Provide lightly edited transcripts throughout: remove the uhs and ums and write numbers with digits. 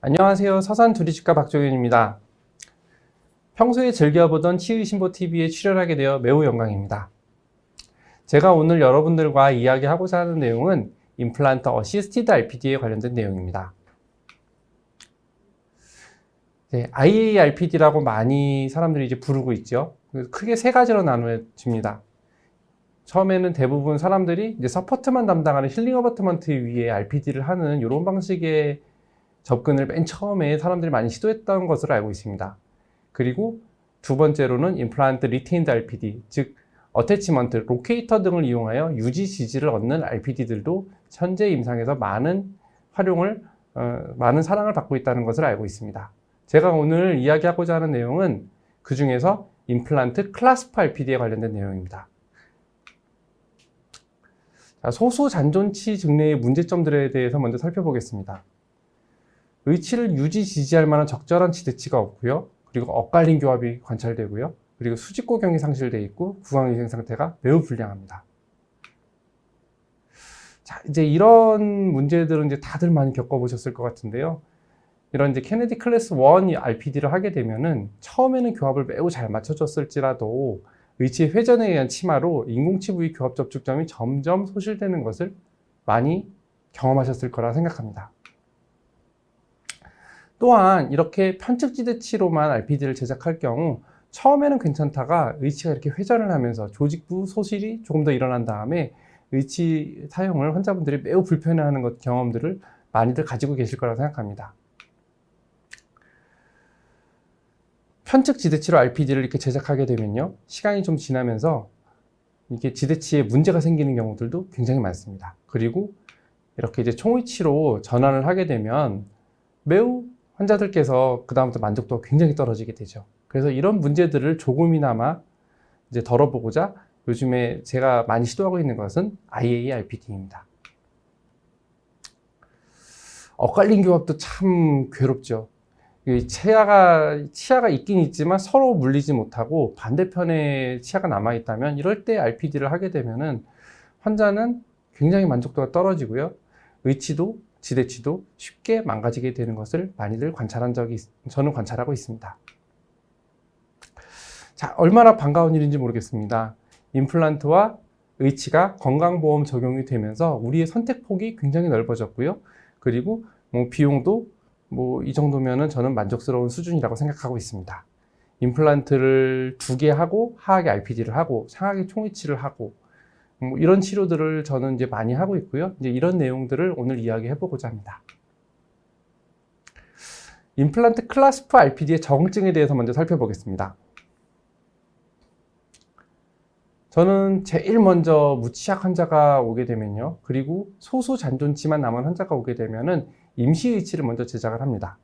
안녕하세요. 서산두리치과 박종현입니다. 평소에 즐겨보던 치의신보TV에 출연하게 되어 매우 영광입니다. 제가 오늘 여러분들과 이야기하고자 하는 내용은 임플란트 어시스티드 RPD에 관련된 내용입니다. IARPD라고 많이 사람들이 이제 부르고 있죠. 크게 세 가지로 나누어집니다. 처음에는 대부분 사람들이 이제 서포트만 담당하는 힐링 어버트먼트 위에 RPD를 하는 이런 방식의 접근을 맨 처음에 사람들이 많이 시도했던 것으로 알고 있습니다. 그리고 두 번째로는 임플란트 리테인드 RPD, 즉 어태치먼트, 로케이터 등을 이용하여 유지 지지를 얻는 RPD들도 현재 임상에서 많은 활용을, 많은 사랑을 받고 있다는 것을 알고 있습니다. 제가 오늘 이야기하고자 하는 내용은 그 중에서 임플란트 클래스프 RPD에 관련된 내용입니다. 소수 잔존치 증례의 문제점들에 대해서 먼저 살펴보겠습니다. 의치를 유지 지지할 만한 적절한 지대치가 없고요. 그리고 엇갈린 교합이 관찰되고요. 그리고 수직고경이 상실되어 있고 구강위생 상태가 매우 불량합니다. 자, 이제 이런 문제들은 이제 다들 많이 겪어보셨을 것 같은데요. 이런 이제 케네디 클래스 1 RPD를 하게 되면은 처음에는 교합을 매우 잘 맞춰줬을지라도 의치의 회전에 의한 치마로 인공치 부위 교합 접촉점이 점점 소실되는 것을 많이 경험하셨을 거라 생각합니다. 또한 이렇게 편측지대치로만 RPD를 제작할 경우 처음에는 괜찮다가 의치가 이렇게 회전을 하면서 조직부 소실이 조금 더 일어난 다음에 의치 사용을 환자분들이 매우 불편해하는 경험들을 많이들 가지고 계실 거라고 생각합니다. 편측지대치로 RPD를 이렇게 제작하게 되면요, 시간이 좀 지나면서 이게 지대치에 문제가 생기는 경우들도 굉장히 많습니다. 그리고 이렇게 이제 총위치로 전환을 하게 되면 매우 환자들께서 그 다음부터 만족도가 굉장히 떨어지게 되죠. 그래서 이런 문제들을 조금이나마 이제 덜어보고자 요즘에 제가 많이 시도하고 있는 것은 IARPD입니다. 엇갈린 교합도 참 괴롭죠. 치아가 있긴 있지만 서로 물리지 못하고 반대편에 치아가 남아있다면 이럴 때 RPD를 하게 되면은 환자는 굉장히 만족도가 떨어지고요. 의치도 지대치도 쉽게 망가지게 되는 것을 많이들 저는 관찰하고 있습니다. 자, 얼마나 반가운 일인지 모르겠습니다. 임플란트와 의치가 건강보험 적용이 되면서 우리의 선택폭이 굉장히 넓어졌고요. 그리고 비용도 이 정도면은 저는 만족스러운 수준이라고 생각하고 있습니다. 임플란트를 2개 하고 하악에 RPD를 하고 상악에 총위치를 하고 이런 치료들을 저는 이제 많이 하고 있고요. 이제 이런 내용들을 오늘 이야기해 보고자 합니다. 임플란트 클래스프 RPD의 적응증에 대해서 먼저 살펴보겠습니다. 저는 제일 먼저 무치약 환자가 오게 되면요, 그리고 소수 잔존치만 남은 환자가 오게 되면은 임시의치를 먼저 제작을 합니다.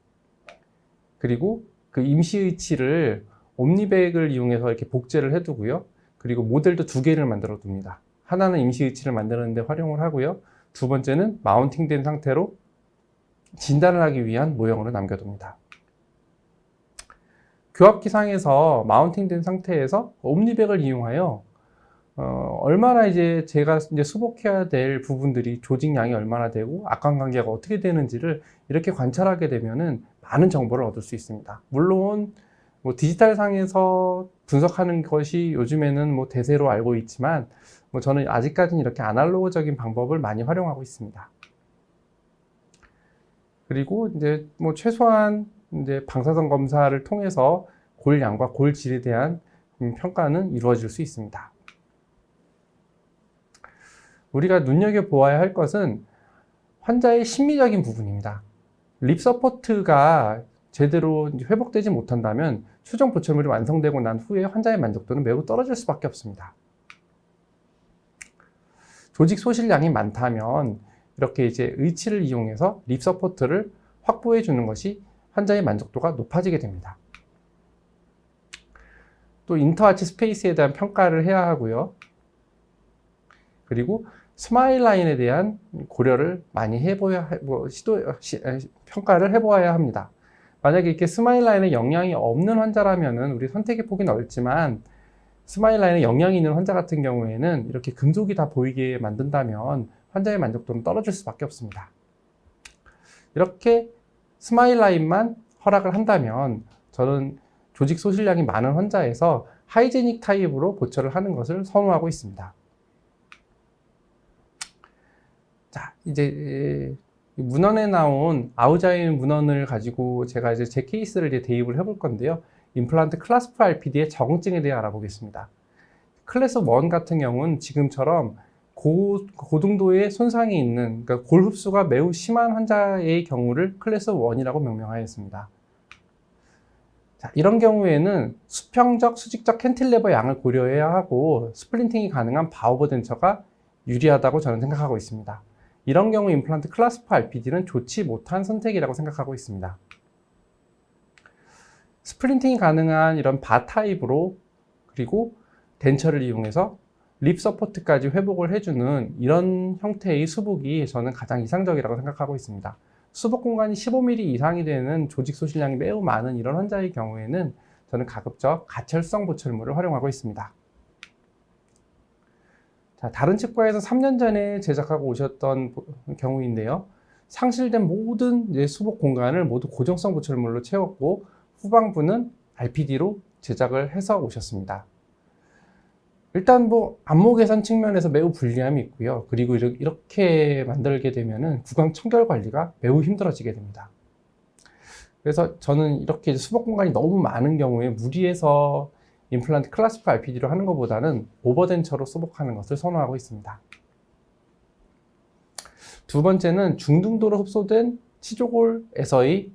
그리고 그 임시의치를 옴니백을 이용해서 이렇게 복제를 해두고요. 그리고 모델도 2개를 만들어 둡니다. 하나는 임시의치를 만드는 데 활용을 하고요. 두 번째는 마운팅된 상태로 진단을 하기 위한 모형으로 남겨둡니다. 교합기상에서 마운팅된 상태에서 옴니백을 이용하여 얼마나 이제 제가 이제 수복해야 될 부분들이 조직량이 얼마나 되고 악관관계가 어떻게 되는지를 이렇게 관찰하게 되면은 많은 정보를 얻을 수 있습니다. 물론 디지털 상에서 분석하는 것이 요즘에는 대세로 알고 있지만 저는 아직까지는 이렇게 아날로그적인 방법을 많이 활용하고 있습니다. 그리고 이제 최소한 이제 방사선 검사를 통해서 골양과 골질에 대한 평가는 이루어질 수 있습니다. 우리가 눈여겨보아야 할 것은 환자의 심리적인 부분입니다. 립 서포트가 제대로 회복되지 못한다면 수정 보철물이 완성되고 난 후에 환자의 만족도는 매우 떨어질 수밖에 없습니다. 조직 소실량이 많다면 이렇게 이제 의치를 이용해서 립 서포트를 확보해 주는 것이 환자의 만족도가 높아지게 됩니다. 또 인터아치 스페이스에 대한 평가를 해야 하고요. 그리고 스마일 라인에 대한 고려를 많이 평가를 해보아야 합니다. 만약에 이렇게 스마일 라인에 영향이 없는 환자라면은 우리 선택의 폭이 넓지만 스마일 라인에 영향이 있는 환자 같은 경우에는 이렇게 금속이 다 보이게 만든다면 환자의 만족도는 떨어질 수밖에 없습니다. 이렇게 스마일 라인만 허락을 한다면 저는 조직 소실량이 많은 환자에서 하이제닉 타입으로 보철을 하는 것을 선호하고 있습니다. 자, 이제 문헌에 나온 아우자인 문헌을 가지고 제가 이제 제 케이스를 이제 대입을 해볼 건데요. 임플란트 클래스 4 RPD의 적응증에 대해 알아보겠습니다. 클래스 1 같은 경우는 지금처럼 고등도의 손상이 있는, 그러니까 골 흡수가 매우 심한 환자의 경우를 클래스 1이라고 명명하였습니다. 자, 이런 경우에는 수평적, 수직적 캔틸레버 양을 고려해야 하고 스플린팅이 가능한 바우버덴처가 유리하다고 저는 생각하고 있습니다. 이런 경우 임플란트 클래스 4 RPD는 좋지 못한 선택이라고 생각하고 있습니다. 스플린팅이 가능한 이런 바 타입으로 그리고 덴처를 이용해서 립 서포트까지 회복을 해주는 이런 형태의 수복이 저는 가장 이상적이라고 생각하고 있습니다. 수복 공간이 15mm 이상이 되는 조직 소실량이 매우 많은 이런 환자의 경우에는 저는 가급적 가철성 보철물을 활용하고 있습니다. 자, 다른 치과에서 3년 전에 제작하고 오셨던 경우인데요. 상실된 모든 수복 공간을 모두 고정성 보철물로 채웠고 후방부는 RPD로 제작을 해서 오셨습니다. 일단 안모 개선 측면에서 매우 불리함이 있고요. 그리고 이렇게 만들게 되면은 구강 청결 관리가 매우 힘들어지게 됩니다. 그래서 저는 이렇게 수복 공간이 너무 많은 경우에 무리해서 임플란트 클래스 4 RPD로 하는 것보다는 오버덴처로 수복하는 것을 선호하고 있습니다. 두 번째는 중등도로 흡수된 치조골에서의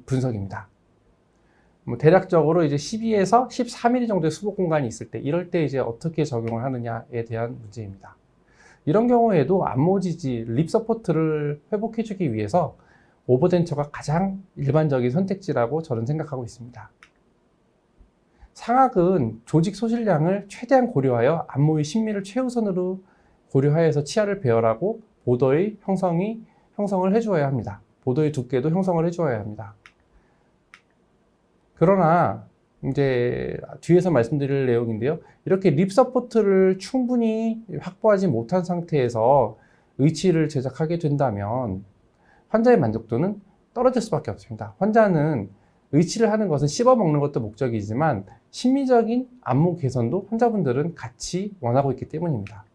분석입니다. 대략적으로 이제 12에서 14mm 정도의 수복 공간이 있을 때, 이럴 때 이제 어떻게 적용을 하느냐에 대한 문제입니다. 이런 경우에도 안모지지, 립 서포트를 회복해주기 위해서 오버덴처가 가장 일반적인 선택지라고 저는 생각하고 있습니다. 상악은 조직 소실량을 최대한 고려하여 안모의 심미를 최우선으로 고려하여서 치아를 배열하고 보더의 형성을 해주어야 합니다. 보더의 두께도 형성을 해주어야 합니다. 그러나 이제 뒤에서 말씀드릴 내용인데요. 이렇게 립 서포트를 충분히 확보하지 못한 상태에서 의치를 제작하게 된다면 환자의 만족도는 떨어질 수밖에 없습니다. 환자는 의치를 하는 것은 씹어먹는 것도 목적이지만 심미적인 안모 개선도 환자분들은 같이 원하고 있기 때문입니다.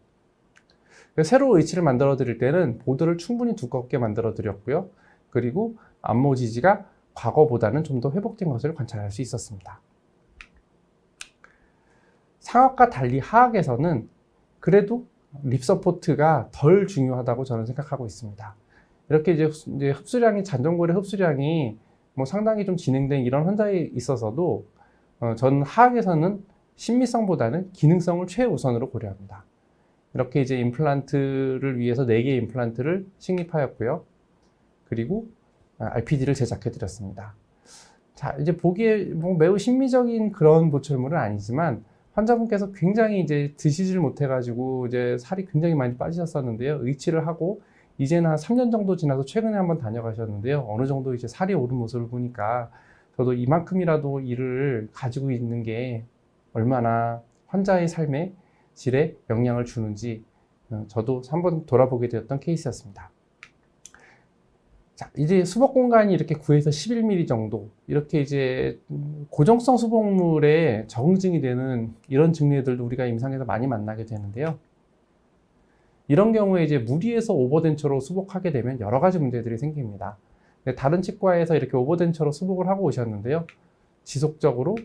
새로 의치를 만들어 드릴 때는 보드를 충분히 두껍게 만들어 드렸고요. 그리고 안모 지지가 과거보다는 좀 더 회복된 것을 관찰할 수 있었습니다. 상악과 달리 하악에서는 그래도 립 서포트가 덜 중요하다고 저는 생각하고 있습니다. 이렇게 이제 흡수량이, 잔존골의 흡수량이 상당히 좀 진행된 이런 환자에 있어서도 저는 하악에서는 심미성보다는 기능성을 최우선으로 고려합니다. 이렇게 이제 임플란트를 위해서 4개의 임플란트를 식립하였고요. 그리고 RPD를 제작해 드렸습니다. 자, 이제 보기에 매우 심미적인 그런 보철물은 아니지만 환자분께서 굉장히 이제 드시질 못해가지고 이제 살이 굉장히 많이 빠지셨었는데요. 의치를 하고 이제는 한 3년 정도 지나서 최근에 한번 다녀가셨는데요. 어느 정도 이제 살이 오른 모습을 보니까 저도 이만큼이라도 일을 가지고 있는 게 얼마나 환자의 삶의 질에 영향을 주는지 저도 한번 돌아보게 되었던 케이스였습니다. 자, 이제 수복 공간이 이렇게 9에서 11mm 정도, 이렇게 이제 고정성 수복물에 적응증이 되는 이런 증례들도 우리가 임상에서 많이 만나게 되는데요. 이런 경우에 이제 무리해서 오버덴처로 수복하게 되면 여러 가지 문제들이 생깁니다. 다른 치과에서 이렇게 오버덴처로 수복을 하고 오셨는데요. 지속적으로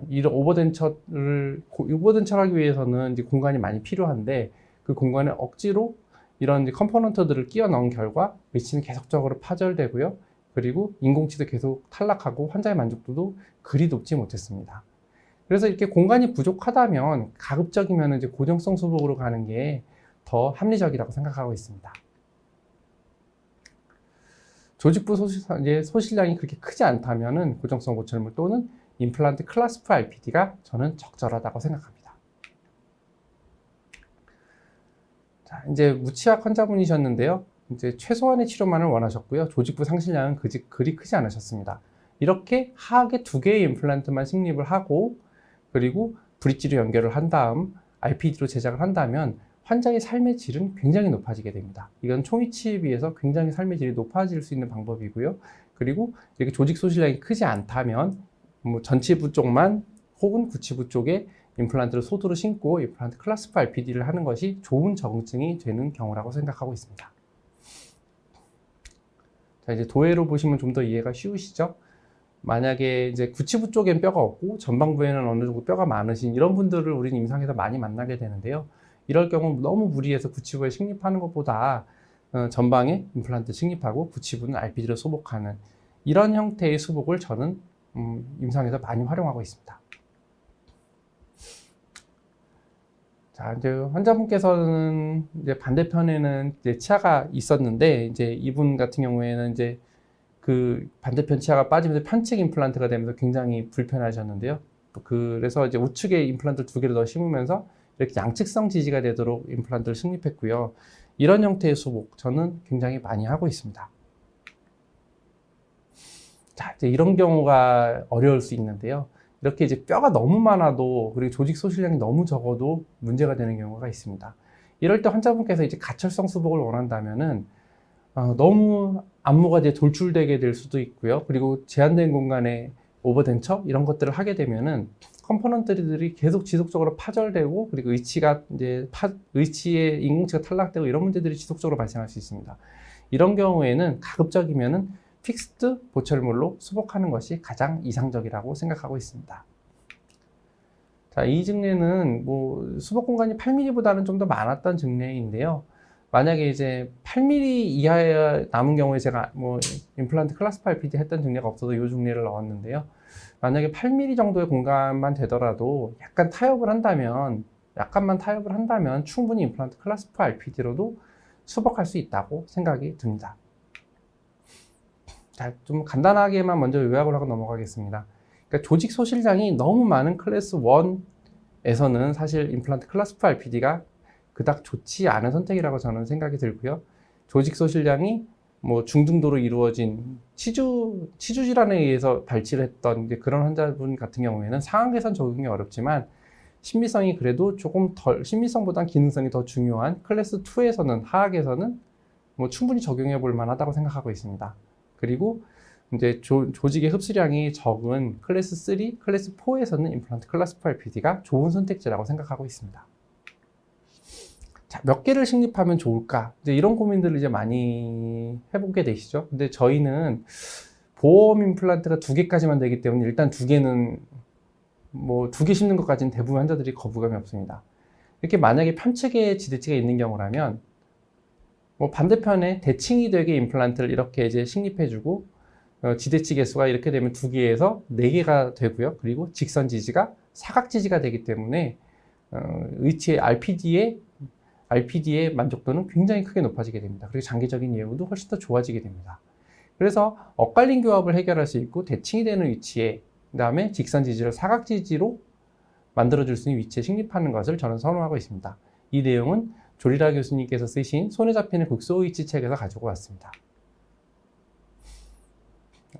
이런 오버덴처를 하기 위해서는 이제 공간이 많이 필요한데 그 공간에 억지로 이런 컴포넌트들을 끼워 넣은 결과 위치는 계속적으로 파절되고요. 그리고 인공치도 계속 탈락하고 환자의 만족도도 그리 높지 못했습니다. 그래서 이렇게 공간이 부족하다면 가급적이면 이제 고정성 수복으로 가는 게 더 합리적이라고 생각하고 있습니다. 조직부 소실량이 그렇게 크지 않다면은 고정성 보철물 또는 임플란트 클래스 4 RPD가 저는 적절하다고 생각합니다. 자, 이제 무치악 환자분이셨는데요. 이제 최소한의 치료만을 원하셨고요. 조직부 상실량은 그리 크지 않으셨습니다. 이렇게 하악에 2개의 임플란트만 식립을 하고 그리고 브릿지로 연결을 한 다음 RPD로 제작을 한다면 환자의 삶의 질은 굉장히 높아지게 됩니다. 이건 총위치에 비해서 굉장히 삶의 질이 높아질 수 있는 방법이고요. 그리고 이렇게 조직 소실량이 크지 않다면 뭐 전치부 쪽만 혹은 구치부 쪽에 임플란트를 소두로 심고 임플란트 클래스프 RPD를 하는 것이 좋은 적응증이 되는 경우라고 생각하고 있습니다. 자, 이제 도해로 보시면 좀 더 이해가 쉬우시죠? 만약에 이제 구치부 쪽엔 뼈가 없고 전방부에는 어느 정도 뼈가 많으신 이런 분들을 우리는 임상에서 많이 만나게 되는데요. 이럴 경우 너무 무리해서 구치부에 식립하는 것보다 전방에 임플란트 식립하고 구치부는 RPD로 수복하는 이런 형태의 수복을 저는 임상에서 많이 활용하고 있습니다. 자, 이제 환자분께서는 이제 반대편에는 이제 치아가 있었는데 이제 이분 같은 경우에는 이제 그 반대편 치아가 빠지면서 편측 임플란트가 되면서 굉장히 불편하셨는데요. 그래서 이제 우측에 임플란트 두 개를 더 심으면서 이렇게 양측성 지지가 되도록 임플란트를 식립했고요. 이런 형태의 수복 저는 굉장히 많이 하고 있습니다. 자, 이제 이런 경우가 어려울 수 있는데요. 이렇게 이제 뼈가 너무 많아도 그리고 조직 소실량이 너무 적어도 문제가 되는 경우가 있습니다. 이럴 때 환자분께서 이제 가철성 수복을 원한다면은 너무 안무가 이제 돌출되게 될 수도 있고요. 그리고 제한된 공간에 오버덴처 이런 것들을 하게 되면은 컴포넌트들이 계속 지속적으로 파절되고 그리고 의치의 인공치가 탈락되고 이런 문제들이 지속적으로 발생할 수 있습니다. 이런 경우에는 가급적이면은 픽스드 보철물로 수복하는 것이 가장 이상적이라고 생각하고 있습니다. 자, 이 증례는 뭐 수복 공간이 8mm보다는 좀 더 많았던 증례인데요. 만약에 이제 8mm 이하에 남은 경우에 제가 뭐 임플란트 클래스프 RPD 했던 증례가 없어서 이 증례를 넣었는데요. 만약에 8mm 정도의 공간만 되더라도 약간만 타협을 한다면 충분히 임플란트 클래스프 RPD로도 수복할 수 있다고 생각이 듭니다. 자, 좀 간단하게만 먼저 요약을 하고 넘어가겠습니다. 그러니까 조직 소실량이 너무 많은 클래스 1에서는 사실 임플란트 클래스프 RPD가 그닥 좋지 않은 선택이라고 저는 생각이 들고요. 조직 소실량이 뭐 중등도로 이루어진 치주 질환에 의해서 발치를 했던 그런 환자분 같은 경우에는 상황 개선 적용이 어렵지만 신미성이 그래도 조금 덜, 신미성보다는 기능성이 더 중요한 클래스 2에서는 하악에서는 뭐 충분히 적용해 볼 만하다고 생각하고 있습니다. 그리고 이제 조직의 흡수량이 적은 클래스 3, 클래스 4에서는 임플란트 클래스프 RPD가 좋은 선택지라고 생각하고 있습니다. 자, 몇 개를 식립하면 좋을까? 이제 이런 고민들을 이제 많이 해보게 되시죠. 근데 저희는 보험 임플란트가 2개까지만 되기 때문에 일단 2개는 뭐 2개 심는 것까지는 대부분 환자들이 거부감이 없습니다. 이렇게 만약에 편측에 지대치가 있는 경우라면 뭐 반대편에 대칭이 되게 임플란트를 이렇게 이제 식립해주고 지대치 개수가 이렇게 되면 2개에서 4개가 되고요. 그리고 직선 지지가 사각 지지가 되기 때문에 의치의 RPD의 만족도는 굉장히 크게 높아지게 됩니다. 그리고 장기적인 예후도 훨씬 더 좋아지게 됩니다. 그래서 엇갈린 교합을 해결할 수 있고 대칭이 되는 위치에 그다음에 직선 지지를 사각 지지로 만들어줄 수 있는 위치에 식립하는 것을 저는 선호하고 있습니다. 이 내용은 조리라 교수님께서 쓰신 손에 잡히는 극소위치 책에서 가지고 왔습니다.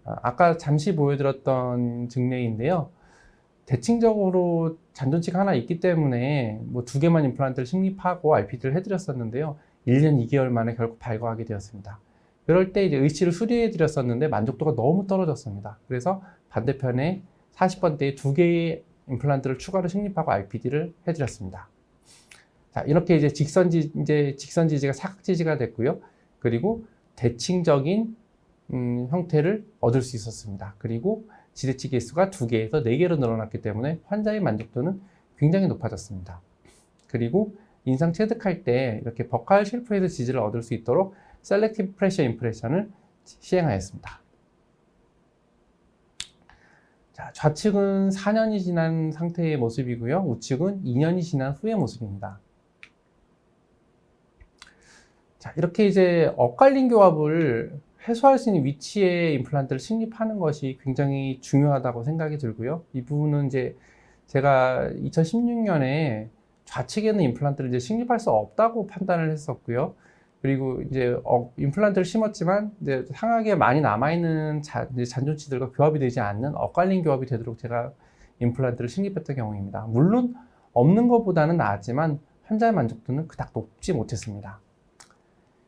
아까 잠시 보여드렸던 증례인데요. 대칭적으로 잔존치가 하나 있기 때문에 뭐 2개만 임플란트를 식립하고 RPD를 해드렸었는데요. 1년 2개월 만에 결국 발과하게 되었습니다. 그럴 때 이제 의치를 수리해드렸었는데 만족도가 너무 떨어졌습니다. 그래서 반대편에 40번대에 2개의 임플란트를 추가로 식립하고 RPD를 해드렸습니다. 자, 이렇게 이제 직선 지지가 사각 지지가 됐고요. 그리고 대칭적인 형태를 얻을 수 있었습니다. 그리고 지대치 개수가 2개에서 4개로 늘어났기 때문에 환자의 만족도는 굉장히 높아졌습니다. 그리고 인상 체득할 때 이렇게 버칼 쉘프에서 지지를 얻을 수 있도록 셀렉티브 프레셔 임프레션을 시행하였습니다. 자, 좌측은 4년이 지난 상태의 모습이고요. 우측은 2년이 지난 후의 모습입니다. 자, 이렇게 이제 엇갈린 교합을 해소할 수 있는 위치에 임플란트를 식립하는 것이 굉장히 중요하다고 생각이 들고요. 이 부분은 이제 제가 2016년에 좌측에는 임플란트를 이제 식립할 수 없다고 판단을 했었고요. 그리고 이제 임플란트를 심었지만 이제 상하게 많이 남아있는 잔존치들과 교합이 되지 않는 엇갈린 교합이 되도록 제가 임플란트를 식립했던 경우입니다. 물론 없는 것보다는 나았지만 환자의 만족도는 그닥 높지 못했습니다.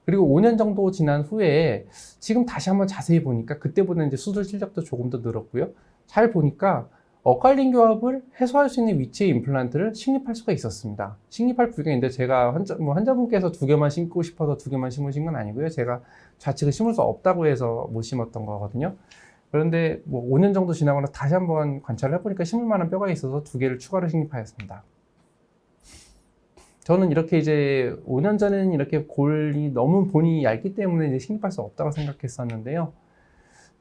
그리고 5년 정도 지난 후에 지금 다시 한번 자세히 보니까 그때보다 이제 수술 실력도 조금 더 늘었고요. 잘 보니까 엇갈린 교합을 해소할 수 있는 위치의 임플란트를 식립할 수가 있었습니다. 식립할 불경인데 제가 환자분께서 2개만 심고 싶어서 2개만 심으신 건 아니고요. 제가 좌측을 심을 수 없다고 해서 못 심었던 거거든요. 그런데 5년 정도 지나고 나서 다시 한번 관찰을 해보니까 심을 만한 뼈가 있어서 2개를 추가로 식립하였습니다. 저는 이렇게 이제 5년 전에는 이렇게 골이 너무 본이 얇기 때문에 이제 식립할 수 없다고 생각했었는데요.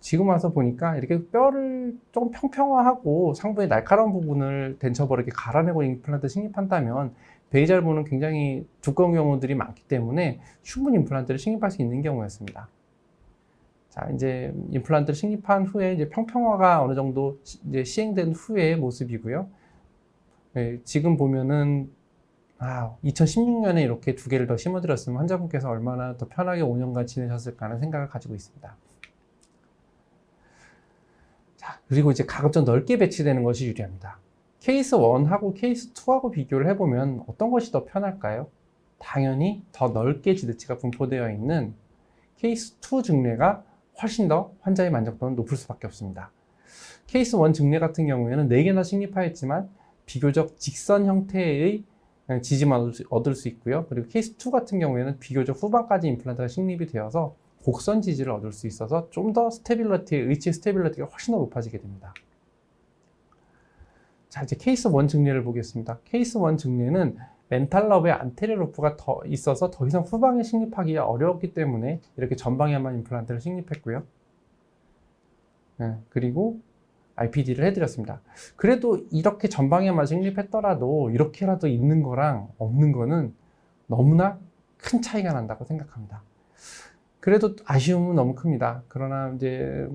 지금 와서 보니까 이렇게 뼈를 조금 평평화하고 상부의 날카로운 부분을 덴처버를 이렇게 갈아내고 임플란트 식립한다면 베이잘보는 굉장히 두꺼운 경우들이 많기 때문에 충분히 임플란트를 식립할 수 있는 경우였습니다. 자, 이제 임플란트를 식립한 후에 이제 평평화가 어느 정도 이제 시행된 후의 모습이고요. 네, 지금 보면은 2016년에 이렇게 2개를 더 심어드렸으면 환자분께서 얼마나 더 편하게 5년간 지내셨을까 하는 생각을 가지고 있습니다. 자, 그리고 이제 가급적 넓게 배치되는 것이 유리합니다. 케이스 1하고 케이스 2하고 비교를 해보면 어떤 것이 더 편할까요? 당연히 더 넓게 지드치가 분포되어 있는 케이스 2 증례가 훨씬 더 환자의 만족도는 높을 수밖에 없습니다. 케이스 1 증례 같은 경우에는 4개나 식립하였지만 비교적 직선 형태의 지지만 얻을 수 있고요. 그리고 케이스 2 같은 경우에는 비교적 후반까지 임플란트가 식립이 되어서 곡선 지지를 얻을 수 있어서 좀 더 의치 스테빌리티가 훨씬 더 높아지게 됩니다. 자, 이제 케이스 1 증례를 보겠습니다. 케이스 1 증례는 멘탈럽의 안테리어 루프가 더 있어서 더 이상 후방에 식립하기가 어려웠기 때문에 이렇게 전방에만 임플란트를 식립했고요. 그리고 RPD를 해드렸습니다. 그래도 이렇게 전방에만 식립했더라도 이렇게라도 있는 거랑 없는 거는 너무나 큰 차이가 난다고 생각합니다. 그래도 아쉬움은 너무 큽니다. 그러나 이제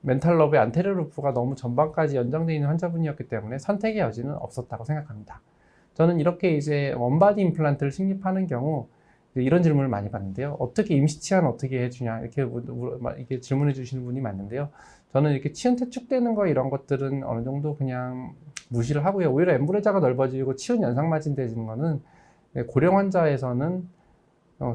멘탈럽의 안테리어 루프가 너무 전방까지 연장되어 있는 환자분이었기 때문에 선택의 여지는 없었다고 생각합니다. 저는 이렇게 이제 원바디 임플란트를 식립하는 경우 이런 질문을 많이 받는데요. 어떻게 임시 치환 어떻게 해주냐 이렇게 질문해 주시는 분이 많은데요. 저는 이렇게 치은 퇴축되는 거 이런 것들은 어느 정도 그냥 무시를 하고요. 오히려 엠브레자가 넓어지고 치은 연상 마진되는 거는 고령 환자에서는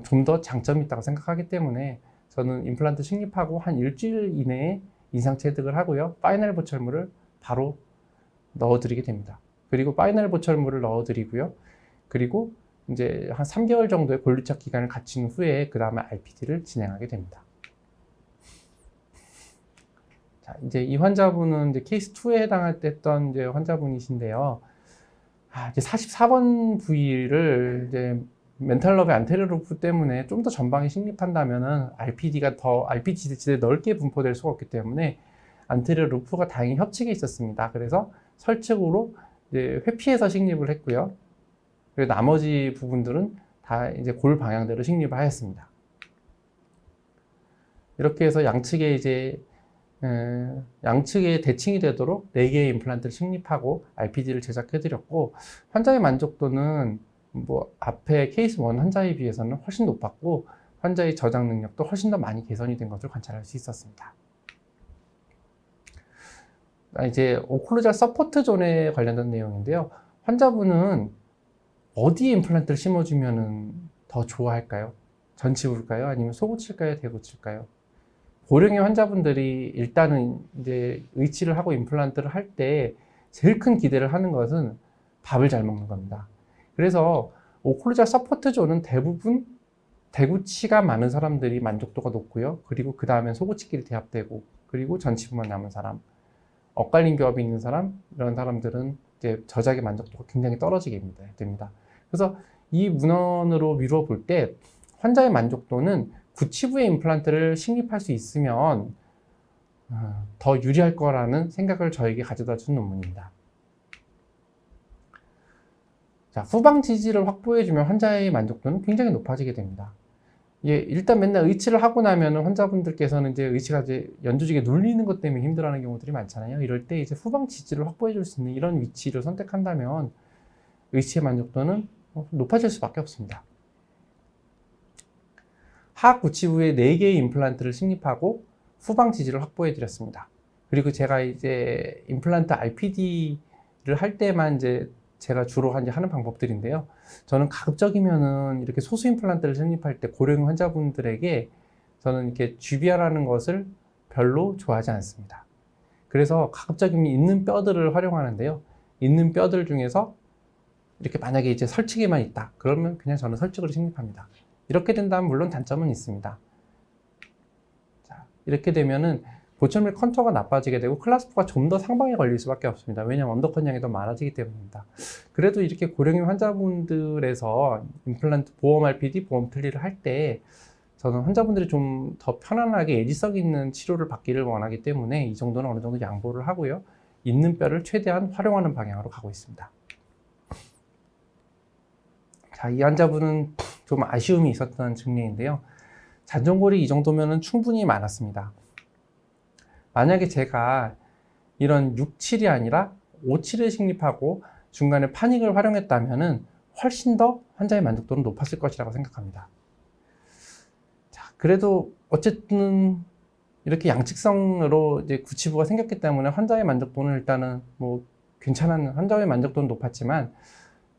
좀 더 장점이 있다고 생각하기 때문에 저는 임플란트 식립하고 한 일주일 이내에 인상 체득을 하고요. 파이널 보철물을 바로 넣어드리게 됩니다. 그리고 파이널 보철물을 넣어드리고요. 그리고 이제 한 3개월 정도의 골류착 기간을 갖춘 후에 그 다음에 RPD를 진행하게 됩니다. 자, 이제 이 환자분은 이제 케이스 2에 해당했던 이제 환자분이신데요. 이제 44번 부위를 이제 멘탈럽의 안테리어 루프 때문에 좀 더 전방에 식립한다면은 RPD 지대에 넓게 분포될 수가 없기 때문에 안테리어 루프가 다행히 협측에 있었습니다. 그래서 설측으로 이제 회피해서 식립을 했고요. 그리고 나머지 부분들은 다 이제 골 방향대로 식립을 하였습니다. 이렇게 해서 양측에 대칭이 되도록 4개의 임플란트를 식립하고 RPD를 제작해드렸고, 환자의 만족도는 앞에 케이스 1 환자에 비해서는 훨씬 높았고, 환자의 저장 능력도 훨씬 더 많이 개선이 된 것을 관찰할 수 있었습니다. 이제 오클루잘 서포트 존에 관련된 내용인데요. 환자분은 어디에 임플란트를 심어주면 더 좋아할까요? 전치부일까요? 아니면 소고칠까요? 대고칠까요? 고령의 환자분들이 일단은 이제 의치를 하고 임플란트를 할 때 제일 큰 기대를 하는 것은 밥을 잘 먹는 겁니다. 그래서 오클루잘 서포트 존은 대부분 대구치가 많은 사람들이 만족도가 높고요. 그리고 그 다음엔 소고치끼리 대합되고, 그리고 전치부만 남은 사람, 엇갈린 교합이 있는 사람, 이런 사람들은 이제 저작의 만족도가 굉장히 떨어지게 됩니다. 그래서 이 문헌으로 미루어 볼 때 환자의 만족도는 구치부의 임플란트를 식립할 수 있으면 더 유리할 거라는 생각을 저에게 가져다 준 논문입니다. 자, 후방 지지를 확보해주면 환자의 만족도는 굉장히 높아지게 됩니다. 일단 맨날 의치를 하고 나면 환자분들께서는 이제 의치가 이제 연조직에 눌리는 것 때문에 힘들어하는 경우들이 많잖아요. 이럴 때 이제 후방 지지를 확보해줄 수 있는 이런 위치를 선택한다면 의치의 만족도는 높아질 수밖에 없습니다. 하악 구치부에 4개의 임플란트를 식립하고 후방 지지를 확보해 드렸습니다. 그리고 제가 이제 임플란트 RPD를 할 때만 이제 제가 주로 하는 방법들인데요. 저는 가급적이면은 이렇게 소수 임플란트를 설립할 때 고령 환자분들에게 저는 이렇게 GBR라는 것을 별로 좋아하지 않습니다. 그래서 가급적이면 있는 뼈들을 활용하는데요. 있는 뼈들 중에서 이렇게 만약에 이제 설치기만 있다. 그러면 그냥 저는 설치기로 식립합니다. 이렇게 된다면 물론 단점은 있습니다. 자, 이렇게 되면은 보철밀 컨투어가 나빠지게 되고 클라스프가 좀 더 상방에 걸릴 수밖에 없습니다. 왜냐하면 언더컷 양이 더 많아지기 때문입니다. 그래도 이렇게 고령인 환자분들에서 임플란트 보험 RPD, 보험 틀니를 할 때 저는 환자분들이 좀 더 편안하게 예지성 있는 치료를 받기를 원하기 때문에 이 정도는 어느 정도 양보를 하고요. 있는 뼈를 최대한 활용하는 방향으로 가고 있습니다. 자, 이 환자분은 좀 아쉬움이 있었던 증례인데요. 잔존골이 이 정도면 충분히 많았습니다. 만약에 제가 이런 6, 7이 아니라 5, 7을 식립하고 중간에 파닉을 활용했다면 훨씬 더 환자의 만족도는 높았을 것이라고 생각합니다. 자, 그래도 어쨌든 이렇게 양측성으로 이제 구치부가 생겼기 때문에 환자의 만족도는 일단은 뭐 괜찮은, 환자의 만족도는 높았지만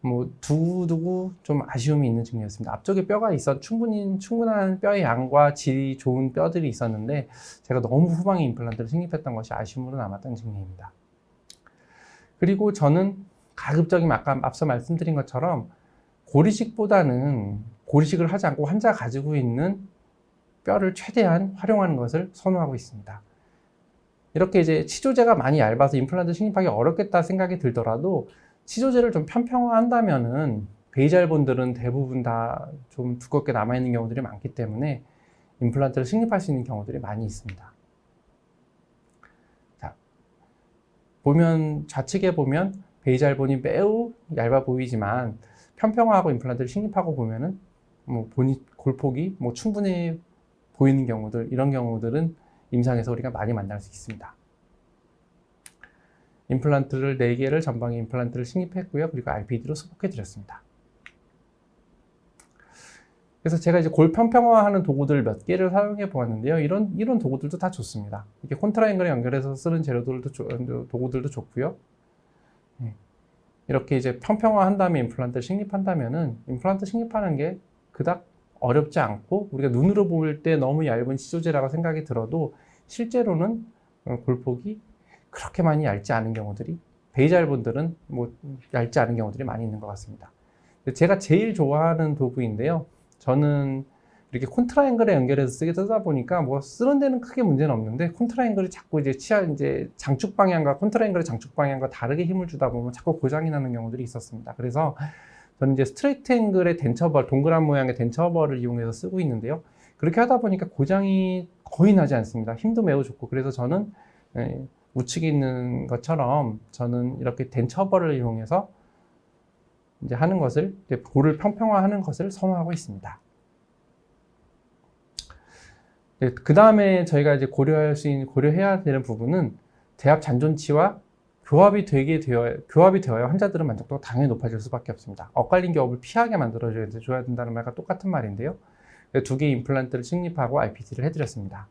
뭐 두고두고 좀 아쉬움이 있는 증례였습니다. 앞쪽에 뼈가 충분한 뼈의 양과 질이 좋은 뼈들이 있었는데 제가 너무 후방에 임플란트를 식립했던 것이 아쉬움으로 남았던 증례입니다. 그리고 저는 가급적이면 아까 앞서 말씀드린 것처럼 고리식보다는 고리식을 하지 않고 환자가 가지고 있는 뼈를 최대한 활용하는 것을 선호하고 있습니다. 이렇게 이제 치조제가 많이 얇아서 임플란트 식립하기 어렵겠다 생각이 들더라도 치조제를 좀 편평화한다면은 베이잘본들은 대부분 다 좀 두껍게 남아있는 경우들이 많기 때문에 임플란트를 식립할 수 있는 경우들이 많이 있습니다. 자, 좌측에 보면 베이잘본이 매우 얇아 보이지만 편평화하고 임플란트를 식립하고 보면은 뭐 골폭이 뭐 충분히 보이는 경우들, 이런 경우들은 임상에서 우리가 많이 만날 수 있습니다. 임플란트를 4개를 전방에 임플란트를 식립했고요. 그리고 RPD로 수복해 드렸습니다. 그래서 제가 이제 골 편평화하는 도구들 몇 개를 사용해 보았는데요. 이런 도구들도 다 좋습니다. 이렇게 콘트라앵글에 연결해서 쓰는 도구들도 좋고요. 이렇게 이제 편평화한 다음에 임플란트를 식립한다면은 임플란트 식립하는 게 그닥 어렵지 않고 우리가 눈으로 볼 때 너무 얇은 치조제라고 생각이 들어도 실제로는 골폭이 그렇게 많이 얇지 않은 경우들이, 베이잘본들은 뭐 얇지 않은 경우들이 많이 있는 것 같습니다. 제가 제일 좋아하는 도구인데요. 저는 이렇게 콘트라앵글에 연결해서 쓰다 보니까 뭐 쓰는 데는 크게 문제는 없는데 콘트라앵글이 자꾸 이제 장축 방향과 콘트라앵글의 장축 방향과 다르게 힘을 주다 보면 자꾸 고장이 나는 경우들이 있었습니다. 그래서 저는 이제 스트레이트 앵글의 덴처벌, 동그란 모양의 덴처벌을 이용해서 쓰고 있는데요. 그렇게 하다 보니까 고장이 거의 나지 않습니다. 힘도 매우 좋고. 그래서 저는 우측에 있는 것처럼 저는 이렇게 덴처벌을 이용해서 이제 하는 것을, 이제 볼을 평평화하는 것을 선호하고 있습니다. 그 다음에 저희가 이제 고려해야 되는 부분은 대합 잔존치와 교합이 되어야 환자들은 만족도가 당연히 높아질 수밖에 없습니다. 엇갈린 교합을 피하게 만들어줘야 된다는 말과 똑같은 말인데요. 2개의 임플란트를 식립하고 RPD를 해드렸습니다.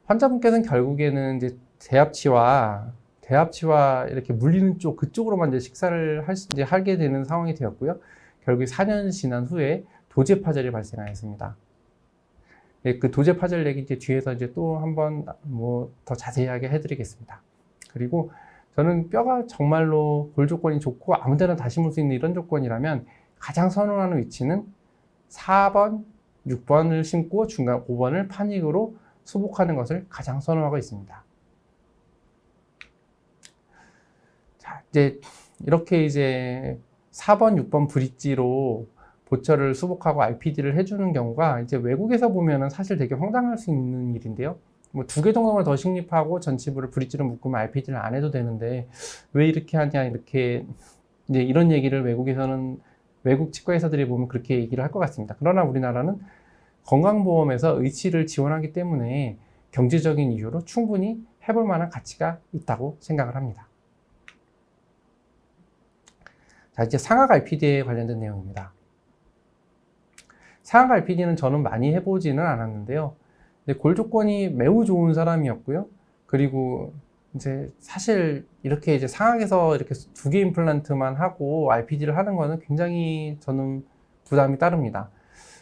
환자분께서는 결국에는 이제 대합치와 이렇게 물리는 쪽, 그쪽으로만 이제 식사를 하게 되는 상황이 되었고요. 결국에 4년 지난 후에 도제 파절이 발생하였습니다. 그 도제 파절 얘기 이제 뒤에서 이제 또 한번 뭐 더 자세하게 해드리겠습니다. 그리고 저는 뼈가 정말로 골 조건이 좋고 아무데나 다 심을 수 있는 이런 조건이라면 가장 선호하는 위치는 4번, 6번을 심고 중간 5번을 파닉으로 수복하는 것을 가장 선호하고 있습니다. 자, 이렇게 이제 4번, 6번 브릿지로 보철을 수복하고 RPD를 해주는 경우가 이제 외국에서 보면은 사실 되게 황당할 수 있는 일인데요. 뭐 2개 정도만 더 식립하고 전치부를 브릿지로 묶으면 RPD를 안 해도 되는데 왜 이렇게 하냐, 이렇게 이제 이런 얘기를 외국 치과 의사들이 보면 그렇게 얘기를 할 것 같습니다. 그러나 우리나라는 건강보험에서 의치를 지원하기 때문에 경제적인 이유로 충분히 해볼 만한 가치가 있다고 생각을 합니다. 자, 이제 상악 RPD에 관련된 내용입니다. 상악 RPD는 저는 많이 해보지는 않았는데요. 골 조건이 매우 좋은 사람이었고요. 그리고 이제 사실 이렇게 이제 상악에서 이렇게 두 개 임플란트만 하고 RPD를 하는 거는 굉장히 저는 부담이 따릅니다.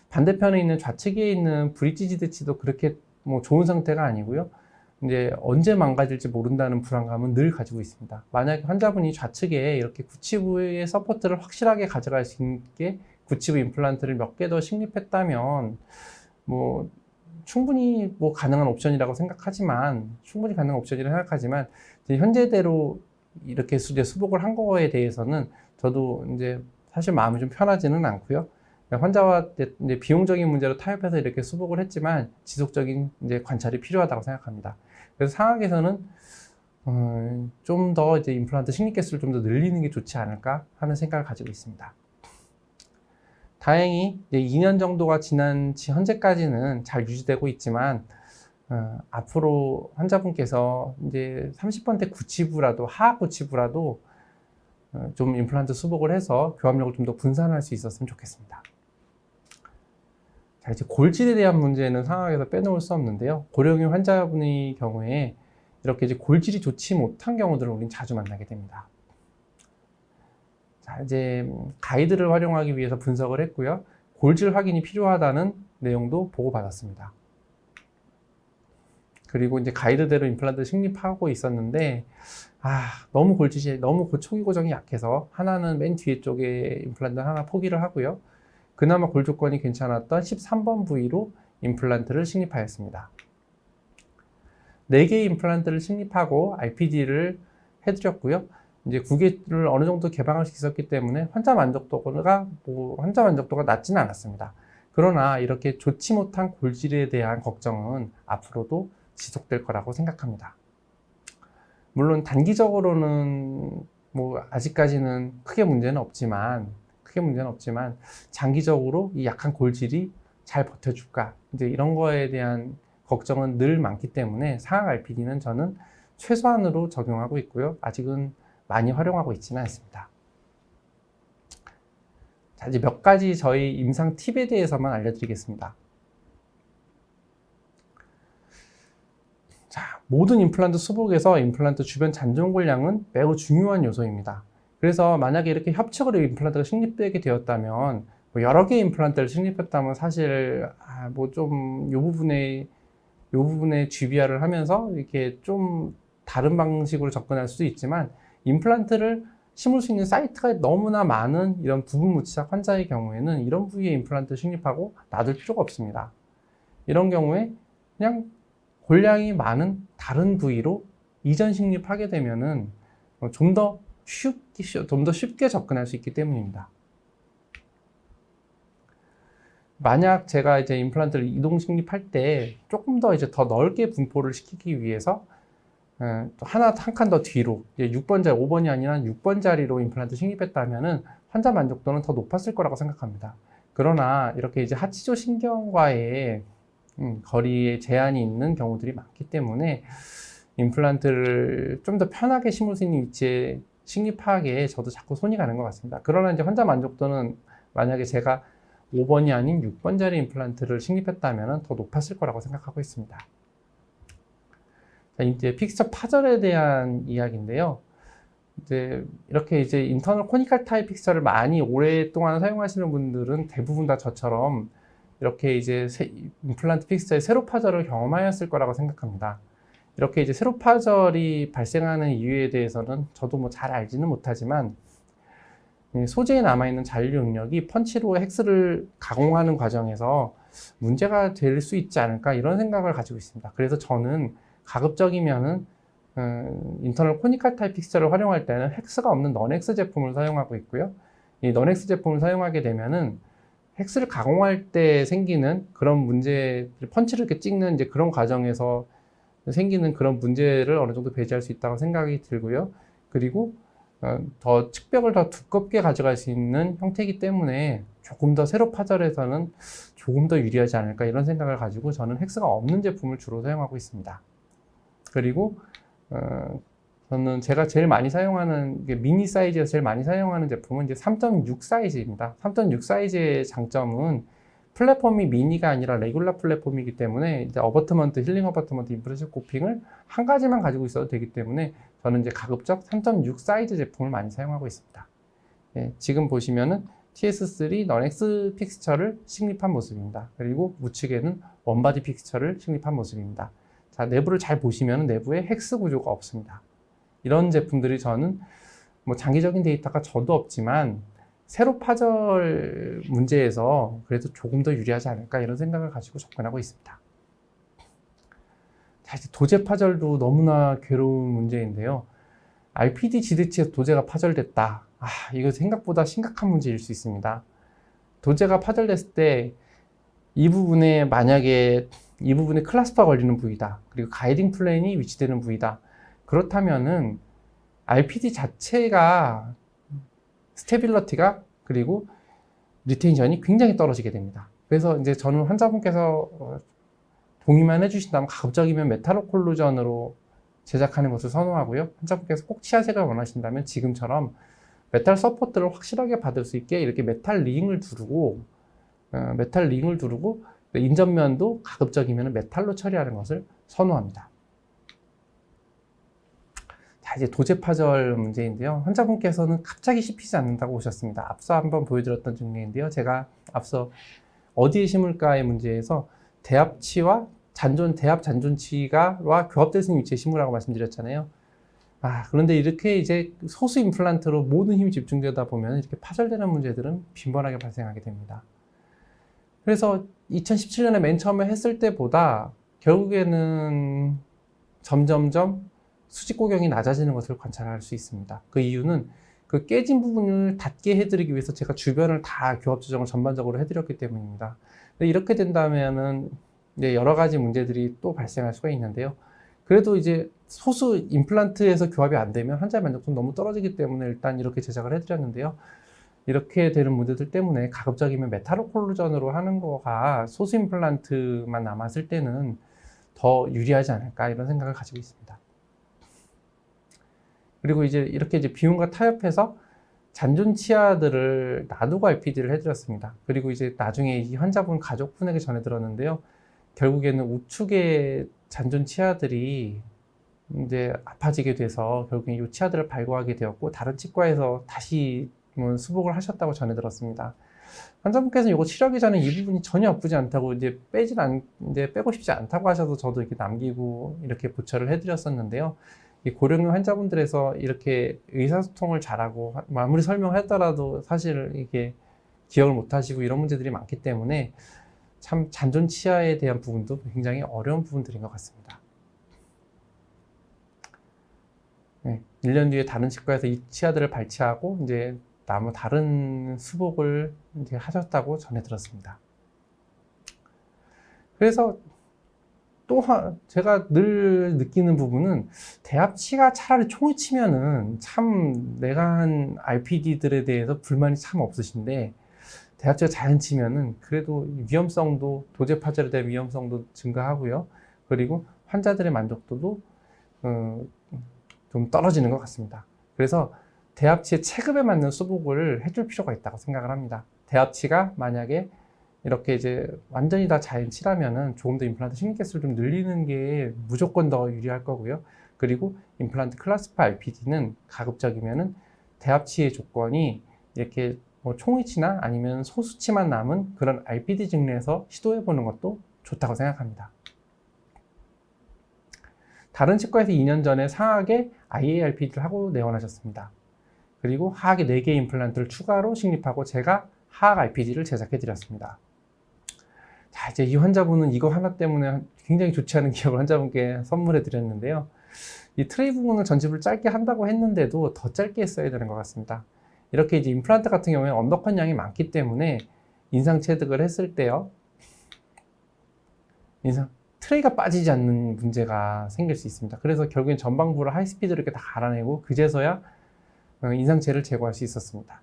반대편에 있는 좌측에 있는 브릿지 지대치도 그렇게 뭐 좋은 상태가 아니고요. 이제 언제 망가질지 모른다는 불안감은 늘 가지고 있습니다. 만약에 환자분이 좌측에 이렇게 구치부의 서포트를 확실하게 가져갈 수 있게 구치부 임플란트를 몇 개 더 식립했다면 뭐 충분히 뭐 가능한 옵션이라고 생각하지만 이제 현재대로 이렇게 이제 수복을 한 거에 대해서는 저도 이제 사실 마음이 좀 편하지는 않고요. 환자와 이제 비용적인 문제로 타협해서 이렇게 수복을 했지만 지속적인 이제 관찰이 필요하다고 생각합니다. 그래서 상황에서는 좀 더 이제 임플란트 식립 개수를 좀 더 늘리는 게 좋지 않을까 하는 생각을 가지고 있습니다. 다행히 이제 2년 정도가 지난 현재까지는 잘 유지되고 있지만 앞으로 환자분께서 이제 30번대 구치부라도 하악 구치부라도 좀 임플란트 수복을 해서 교합력을 좀 더 분산할 수 있었으면 좋겠습니다. 자, 이제 골질에 대한 문제는 상황에서 빼놓을 수 없는데요. 고령의 환자분의 경우에 이렇게 이제 골질이 좋지 못한 경우들을 우린 자주 만나게 됩니다. 자, 이제 가이드를 활용하기 위해서 분석을 했고요. 골질 확인이 필요하다는 내용도 보고받았습니다. 그리고 이제 가이드대로 임플란트 식립하고 있었는데, 너무 골질이, 너무 초기 고정이 약해서 하나는 맨 뒤에 쪽에 임플란트 하나 포기를 하고요. 그나마 골 조건이 괜찮았던 13번 부위로 임플란트를 식립하였습니다. 4개의 임플란트를 식립하고 RPD를 해드렸고요. 이제 9개를 어느 정도 개방할 수 있었기 때문에 환자 만족도가 낮지는 않았습니다. 그러나 이렇게 좋지 못한 골질에 대한 걱정은 앞으로도 지속될 거라고 생각합니다. 물론 단기적으로는 뭐 아직까지는 크게 문제는 없지만 장기적으로 이 약한 골질이 잘 버텨줄까, 이제 이런 거에 대한 걱정은 늘 많기 때문에 상악 RPD는 저는 최소한으로 적용하고 있고요. 아직은 많이 활용하고 있지는 않습니다. 자, 이제 몇 가지 저희 임상 팁에 대해서만 알려드리겠습니다. 자, 모든 임플란트 수복에서 임플란트 주변 잔존골량은 매우 중요한 요소입니다. 그래서 만약에 이렇게 협착으로 임플란트가 식립되게 되었다면, 뭐 여러 개의 임플란트를 식립했다면 사실 뭐 좀 이 부분에 GBR을 하면서 이렇게 좀 다른 방식으로 접근할 수도 있지만, 임플란트를 심을 수 있는 사이트가 너무나 많은 이런 부분 무치작 환자의 경우에는 이런 부위에 임플란트 식립하고 놔둘 필요가 없습니다. 이런 경우에 그냥 골량이 많은 다른 부위로 이전 식립하게 되면은 좀 더 쉽게 접근할 수 있기 때문입니다. 만약 제가 이제 임플란트를 이동 식립할 때 조금 더 이제 더 넓게 분포를 시키기 위해서 한 칸 더 뒤로 6번 자리, 5번이 아니라 6번 자리로 임플란트 식립했다면은 환자 만족도는 더 높았을 거라고 생각합니다. 그러나 이렇게 이제 하치조 신경과의 거리에 제한이 있는 경우들이 많기 때문에 임플란트를 좀 더 편하게 심을 수 있는 위치에 식립하기에 저도 자꾸 손이 가는 것 같습니다. 그러나 이제 환자 만족도는 만약에 제가 5번이 아닌 6번 자리 임플란트를 식립했다면 더 높았을 거라고 생각하고 있습니다. 자, 이제 픽스처 파절에 대한 이야기인데요. 이제 이렇게 이제 인터널 코니컬 타입 픽스처를 많이 오랫동안 사용하시는 분들은 대부분 다 저처럼 이렇게 이제 임플란트 픽스처의 세로 파절을 경험하였을 거라고 생각합니다. 이렇게 이제 세로 파절이 발생하는 이유에 대해서는 저도 뭐 잘 알지는 못하지만, 소재에 남아있는 잔류 응력이 펀치로 헥스를 가공하는 과정에서 문제가 될 수 있지 않을까, 이런 생각을 가지고 있습니다. 그래서 저는 가급적이면은 인터널 코니컬 타입 픽스처를 활용할 때는 헥스가 없는 넌-헥스 제품을 사용하고 있고요. 이 넌-헥스 제품을 사용하게 되면은 헥스를 가공할 때 생기는 그런 문제, 펀치를 이렇게 찍는 이제 그런 과정에서 생기는 그런 문제를 어느 정도 배제할 수 있다고 생각이 들고요. 그리고 더 측벽을 더 두껍게 가져갈 수 있는 형태이기 때문에 조금 더 세로 파절에서는 조금 더 유리하지 않을까, 이런 생각을 가지고 저는 헥스가 없는 제품을 주로 사용하고 있습니다. 그리고 저는 제가 제일 많이 사용하는 미니 사이즈에서 제일 많이 사용하는 제품은 이제 3.6 사이즈입니다. 3.6 사이즈의 장점은 플랫폼이 미니가 아니라 레귤러 플랫폼이기 때문에 이제 어버트먼트, 힐링 어버트먼트, 인프레션 코핑을 한 가지만 가지고 있어도 되기 때문에 저는 이제 가급적 3.6 사이즈 제품을 많이 사용하고 있습니다. 예, 지금 보시면은 TS3 넌X 픽스처를 식립한 모습입니다. 그리고 우측에는 원바디 픽스처를 식립한 모습입니다. 자, 내부를 잘 보시면 내부에 헥스 구조가 없습니다. 이런 제품들이 저는 뭐 장기적인 데이터가 저도 없지만 세로 파절 문제에서 그래도 조금 더 유리하지 않을까 이런 생각을 가지고 접근하고 있습니다. 자, 이제 도제 파절도 너무나 괴로운 문제인데요. RPD 지대치에서 도제가 파절됐다. 이거 생각보다 심각한 문제일 수 있습니다. 도제가 파절됐을 때 이 부분에 만약에 이 부분에 클라스파 걸리는 부위다. 그리고 가이딩 플레인이 위치되는 부위다. 그렇다면은 RPD 자체가 스테빌러티가 그리고 리텐션이 굉장히 떨어지게 됩니다. 그래서 이제 저는 환자분께서 동의만 해주신다면 가급적이면 메탈로 콜루전으로 제작하는 것을 선호하고요. 환자분께서 꼭 치아색을 원하신다면 지금처럼 메탈 서포트를 확실하게 받을 수 있게 이렇게 메탈 링을 두르고 인접면도 가급적이면 메탈로 처리하는 것을 선호합니다. 자, 이제 도제 파절 문제인데요. 환자분께서는 갑자기 씹히지 않는다고 오셨습니다. 앞서 한번 보여드렸던 증례인데요. 제가 앞서 어디에 심을까의 문제에서 대합치와 대합 잔존치와 교합될 수 있는 위치에 심으라고 말씀드렸잖아요. 그런데 이렇게 이제 소수 임플란트로 모든 힘이 집중되다 보면 이렇게 파절되는 문제들은 빈번하게 발생하게 됩니다. 그래서 2017년에 맨 처음에 했을 때보다 결국에는 점점점 수직 고경이 낮아지는 것을 관찰할 수 있습니다. 그 이유는 그 깨진 부분을 닿게 해드리기 위해서 제가 주변을 다 교합 조정을 전반적으로 해드렸기 때문입니다. 이렇게 된다면은 이제 여러 가지 문제들이 또 발생할 수가 있는데요. 그래도 이제 소수 임플란트에서 교합이 안 되면 환자의 만족도는 너무 떨어지기 때문에 일단 이렇게 제작을 해드렸는데요. 이렇게 되는 문제들 때문에 가급적이면 메탈로 콜루전으로 하는 거가 소수 임플란트만 남았을 때는 더 유리하지 않을까 이런 생각을 가지고 있습니다. 그리고 이제 이렇게 이제 비움과 타협해서 잔존 치아들을 놔두고 RPD를 해드렸습니다. 그리고 이제 나중에 이 환자분 가족분에게 전해 들었는데요. 결국에는 우측의 잔존 치아들이 이제 아파지게 돼서 결국에 이 치아들을 발고하게 되었고 다른 치과에서 다시 수복을 하셨다고 전해 들었습니다. 환자분께서는 이거 치료하기 전에 이 부분이 전혀 아프지 않다고 이제 빼고 싶지 않다고 하셔서 저도 이렇게 남기고 이렇게 보철을 해드렸었는데요. 이 고령의 환자분들에서 이렇게 의사소통을 잘하고 아무리 설명했더라도 사실 이게 기억을 못 하시고 이런 문제들이 많기 때문에 참 잔존 치아에 대한 부분도 굉장히 어려운 부분들인 것 같습니다. 네, 1년 뒤에 다른 치과에서 이 치아들을 발치하고 이제 다른 수복을 이제 하셨다고 전해 들었습니다. 그래서 또한 제가 늘 느끼는 부분은 대합치가 차라리 총을 치면은 참 내가 한 RPD들에 대해서 불만이 참 없으신데 대합치가 잘 치면은 그래도 위험성도 도제 파절에 대한 위험성도 증가하고요. 그리고 환자들의 만족도도 좀 떨어지는 것 같습니다. 그래서 대합치의 체급에 맞는 수복을 해줄 필요가 있다고 생각을 합니다. 대합치가 만약에 이렇게 이제 완전히 다 자연치라면은 조금 더 임플란트 식립 개수를 좀 늘리는 게 무조건 더 유리할 거고요. 그리고 임플란트 클래스파 RPD는 가급적이면은 대합치의 조건이 이렇게 뭐 총위치나 아니면 소수치만 남은 그런 RPD 증례에서 시도해 보는 것도 좋다고 생각합니다. 다른 치과에서 2년 전에 상하계 IARPD를 하고 내원하셨습니다. 그리고 하악에 4개 임플란트를 추가로 식립하고 제가 하악 RPD를 제작해 드렸습니다. 자, 이제 이 환자분은 이거 하나 때문에 굉장히 좋지 않은 기억을 환자분께 선물해 드렸는데요. 이 트레이 부분을 전집을 짧게 한다고 했는데도 더 짧게 했어야 되는 것 같습니다. 이렇게 이제 임플란트 같은 경우에 언더컷 양이 많기 때문에 인상 체득을 했을 때요. 트레이가 빠지지 않는 문제가 생길 수 있습니다. 그래서 결국엔 전방부를 하이스피드로 이렇게 다 갈아내고 그제서야 인상체를 제거할 수 있었습니다.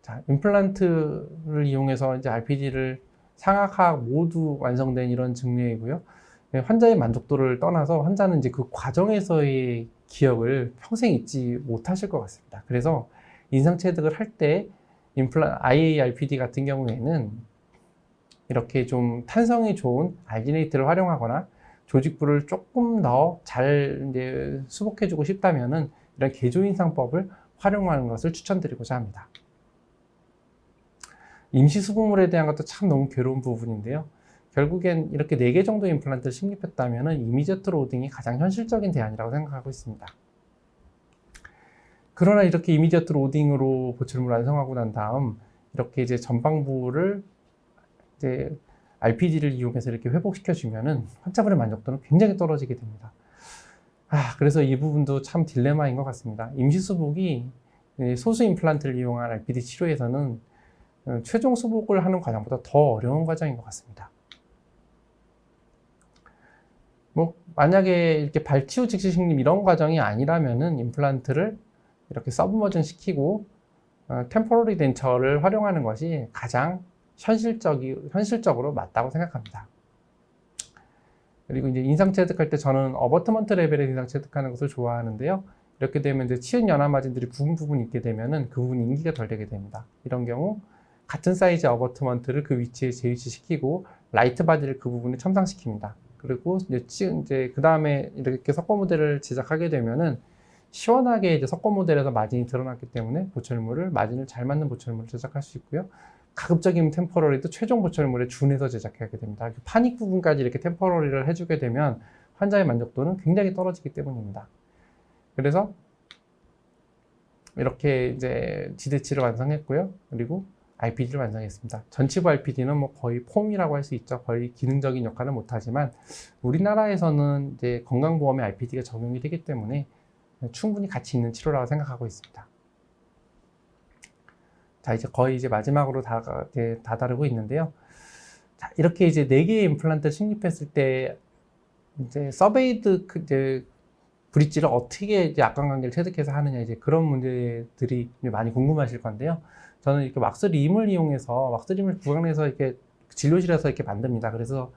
자, 임플란트를 이용해서 이제 RPD를 상악, 하악 모두 완성된 이런 증례이고요. 환자의 만족도를 떠나서 환자는 이제 그 과정에서의 기억을 평생 잊지 못하실 것 같습니다. 그래서 인상 체득을 할 때 IARPD 같은 경우에는 이렇게 좀 탄성이 좋은 알지네이트를 활용하거나 조직부를 조금 더 잘 이제 수복해주고 싶다면은 이런 개조인상법을 활용하는 것을 추천드리고자 합니다. 임시 수복물에 대한 것도 참 너무 괴로운 부분인데요. 결국엔 이렇게 4개 정도 임플란트를 식립했다면은 이미저트 로딩이 가장 현실적인 대안이라고 생각하고 있습니다. 그러나 이렇게 이미저트 로딩으로 보철물을 완성하고 난 다음 이렇게 이제 전방부를 이제 RPD를 이용해서 이렇게 회복시켜주면은 환자분의 만족도는 굉장히 떨어지게 됩니다. 그래서 이 부분도 참 딜레마인 것 같습니다. 임시수복이 소수 임플란트를 이용한 RPD 치료에서는 최종 수복을 하는 과정보다 더 어려운 과정인 것 같습니다. 만약에 이렇게 발치후 즉시 식립 이런 과정이 아니라면은 임플란트를 이렇게 서브머전 시키고 템포러리 덴처를 활용하는 것이 가장 현실적으로 맞다고 생각합니다. 그리고 이제 인상 체득할 때 저는 어버트먼트 레벨의 인상 체득하는 것을 좋아하는데요. 이렇게 되면 이제 치은 연화 마진들이 부분 있게 되면은 그 부분 인기가 덜 되게 됩니다. 이런 경우 같은 사이즈 어버트먼트를 그 위치에 재위치시키고 라이트 바디를 그 부분에 첨상시킵니다. 그리고 이제 그 다음에 이렇게 석고 모델을 제작하게 되면은 시원하게 이제 석고 모델에서 마진이 드러났기 때문에 마진을 잘 맞는 보철물을 제작할 수 있고요. 가급적이면 템포러리도 최종 보철물에 준해서 제작하게 됩니다. 파닉 부분까지 이렇게 템포러리를 해주게 되면 환자의 만족도는 굉장히 떨어지기 때문입니다. 그래서 이렇게 이제 지대치를 완성했고요. 그리고 RPD를 완성했습니다. 전치부 RPD는 뭐 거의 폼이라고 할 수 있죠. 거의 기능적인 역할은 못하지만 우리나라에서는 이제 건강보험에 RPD가 적용이 되기 때문에 충분히 가치 있는 치료라고 생각하고 있습니다. 자, 이제 거의 이제 마지막으로 다다르고 있는데요. 자, 이렇게 이제 4개의 임플란트를 식립했을 때 이제 서베이드 이제 브릿지를 어떻게 이제 악관관계를 체득해서 하느냐 이제 그런 문제들이 많이 궁금하실 건데요. 저는 이렇게 왁스림을 이용해서 왁스림을 구강내에서 이렇게 진료실에서 이렇게 만듭니다. 그래서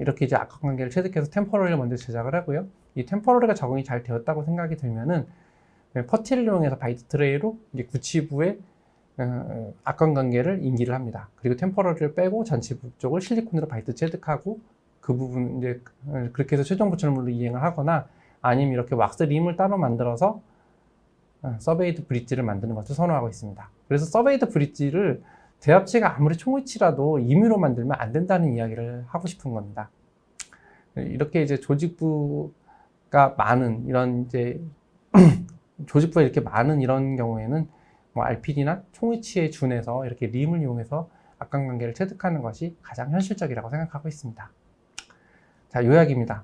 이렇게 이제 악관관계를 체득해서 템포러리를 먼저 제작을 하고요. 이 템포러리가 적응이 잘 되었다고 생각이 들면은 퍼티를 이용해서 바이트 트레이로 이제 구치부에 악관관계를 인기를 합니다. 그리고 템포러리를 빼고 전치부 쪽을 실리콘으로 바이트 체득하고 그 부분 이제 그렇게 해서 최종 보철물로 이행을 하거나 아니면 이렇게 왁스림을 따로 만들어서 서베이드 브릿지를 만드는 것을 선호하고 있습니다. 그래서 서베이드 브릿지를 대합치가 아무리 총위치라도 임의로 만들면 안 된다는 이야기를 하고 싶은 겁니다. 이렇게 이제 조직부가 많은 이런 이제 조직부가 이렇게 많은 이런 경우에는 뭐 RPD나 총위치에 준해서 이렇게 림을 이용해서 악관관계를 체득하는 것이 가장 현실적이라고 생각하고 있습니다. 자, 요약입니다.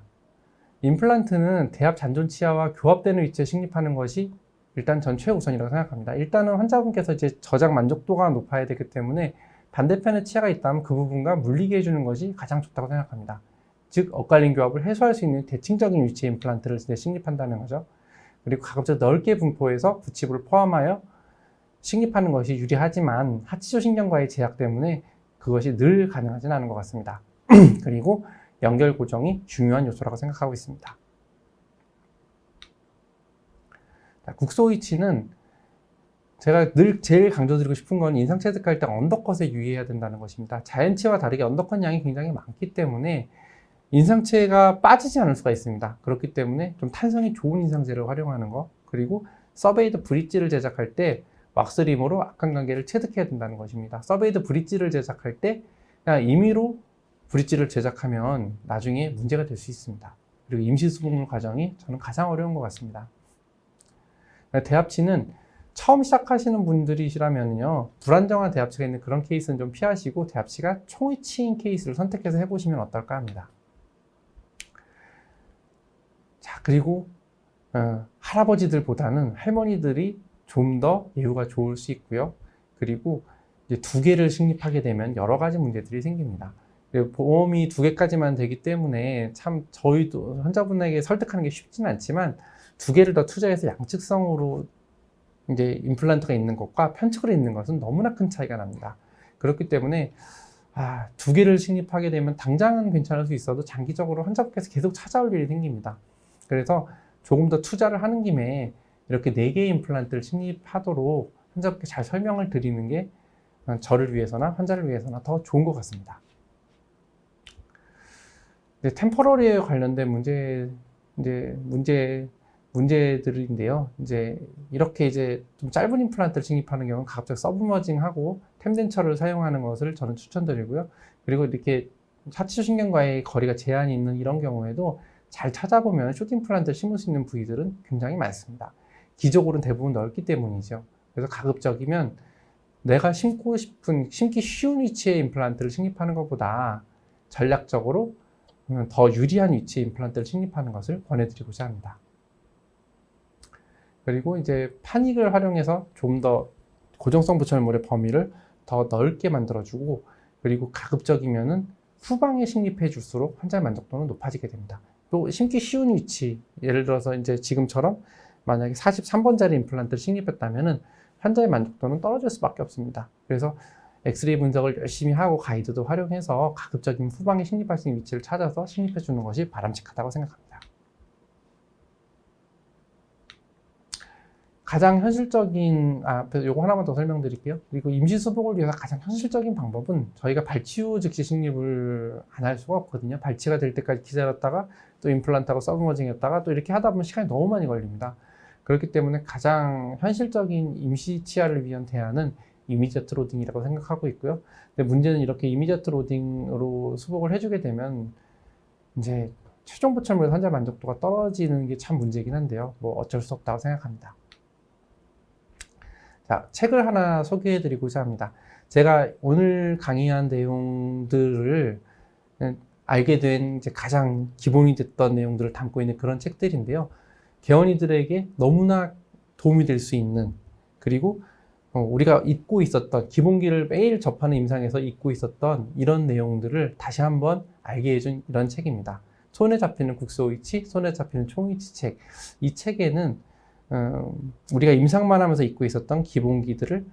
임플란트는 대합 잔존 치아와 교합되는 위치에 식립하는 것이 일단 전 최우선이라고 생각합니다. 일단은 환자분께서 이제 저작 만족도가 높아야 되기 때문에 반대편에 치아가 있다면 그 부분과 물리게 해주는 것이 가장 좋다고 생각합니다. 즉, 엇갈린 교합을 해소할 수 있는 대칭적인 위치의 임플란트를 이제 식립한다는 거죠. 그리고 가급적 넓게 분포해서 구치부를 포함하여 식립하는 것이 유리하지만 하치조 신경과의 제약 때문에 그것이 늘 가능하진 않은 것 같습니다. 그리고 연결 고정이 중요한 요소라고 생각하고 있습니다. 국소 위치는 제가 늘 제일 강조드리고 싶은 건 인상 체득할 때 언더컷에 유의해야 된다는 것입니다. 자연치와 다르게 언더컷 양이 굉장히 많기 때문에 인상체가 빠지지 않을 수가 있습니다. 그렇기 때문에 좀 탄성이 좋은 인상제를 활용하는 거, 그리고 서베이드 브릿지를 제작할 때 왁스림으로 악관관계를 체득해야 된다는 것입니다. 서베이드 브릿지를 제작할 때 그냥 임의로 브릿지를 제작하면 나중에 문제가 될 수 있습니다. 그리고 임시 수복물 과정이 저는 가장 어려운 것 같습니다. 대합치는 처음 시작하시는 분들이시라면요, 불안정한 대합치가 있는 그런 케이스는 좀 피하시고 대합치가 총위치인 케이스를 선택해서 해보시면 어떨까 합니다. 자, 그리고 할아버지들보다는 할머니들이 좀 더 예후가 좋을 수 있고요. 그리고 이제 2개를 식립하게 되면 여러 가지 문제들이 생깁니다. 보험이 2개까지만 되기 때문에 참 저희도 환자분에게 설득하는 게 쉽지는 않지만 2개를 더 투자해서 양측성으로 이제 임플란트가 있는 것과 편측으로 있는 것은 너무나 큰 차이가 납니다. 그렇기 때문에 2개를 식립하게 되면 당장은 괜찮을 수 있어도 장기적으로 환자분께서 계속 찾아올 일이 생깁니다. 그래서 조금 더 투자를 하는 김에 이렇게 4개의 임플란트를 식립하도록 한적하게 잘 설명을 드리는 게 저를 위해서나 환자를 위해서나 더 좋은 것 같습니다. 템포러리에 관련된 문제들인데요. 이렇게 좀 짧은 임플란트를 진입하는 경우는 가급적 서브머징하고 템덴처를 사용하는 것을 저는 추천드리고요. 그리고 이렇게 하치신경과의 거리가 제한이 있는 이런 경우에도 잘 찾아보면 숏 임플란트를 심을 수 있는 부위들은 굉장히 많습니다. 기적으로는 대부분 넓기 때문이죠. 그래서 가급적이면 내가 심기 쉬운 위치의 임플란트를 식립하는 것보다 전략적으로 더 유리한 위치의 임플란트를 식립하는 것을 권해드리고자 합니다. 그리고 파닉을 활용해서 좀 더 고정성 부철물의 범위를 더 넓게 만들어주고, 그리고 가급적이면은 후방에 식립해 줄수록 환자의 만족도는 높아지게 됩니다. 또 심기 쉬운 위치, 예를 들어서 지금처럼 만약에 43번짜리 임플란트를 식립했다면은 환자의 만족도는 떨어질 수밖에 없습니다. 그래서 엑스레이 분석을 열심히 하고 가이드도 활용해서 가급적이면 후방에 식립할 수 있는 위치를 찾아서 식립해 주는 것이 바람직하다고 생각합니다. 가장 현실적인, 요거 하나만 더 설명드릴게요. 그리고 임시수복을 위해서 가장 현실적인 방법은 저희가 발치 후 즉시 식립을 안 할 수가 없거든요. 발치가 될 때까지 기다렸다가 또 임플란트하고 서브머징 했다가 또 이렇게 하다 보면 시간이 너무 많이 걸립니다. 그렇기 때문에 가장 현실적인 임시 치아를 위한 대안은 이미디어트 로딩이라고 생각하고 있고요. 근데 문제는 이렇게 이미디어트 로딩으로 수복을 해주게 되면 최종 부철물 환자 만족도가 떨어지는 게 참 문제긴 한데요. 어쩔 수 없다고 생각합니다. 자, 책을 하나 소개해드리고자 합니다. 제가 오늘 강의한 내용들을 알게 된 가장 기본이 됐던 내용들을 담고 있는 그런 책들인데요. 개원이들에게 너무나 도움이 될 수 있는, 그리고 우리가 잊고 있었던, 기본기를 매일 접하는 임상에서 잊고 있었던 이런 내용들을 다시 한번 알게 해준 이런 책입니다. 손에 잡히는 국소 위치, 손에 잡히는 총위치 책. 이 책에는 우리가 임상만 하면서 잊고 있었던 기본기들을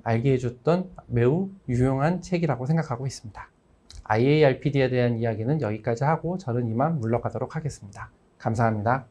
알게 해줬던 매우 유용한 책이라고 생각하고 있습니다. IARPD에 대한 이야기는 여기까지 하고 저는 이만 물러가도록 하겠습니다. 감사합니다.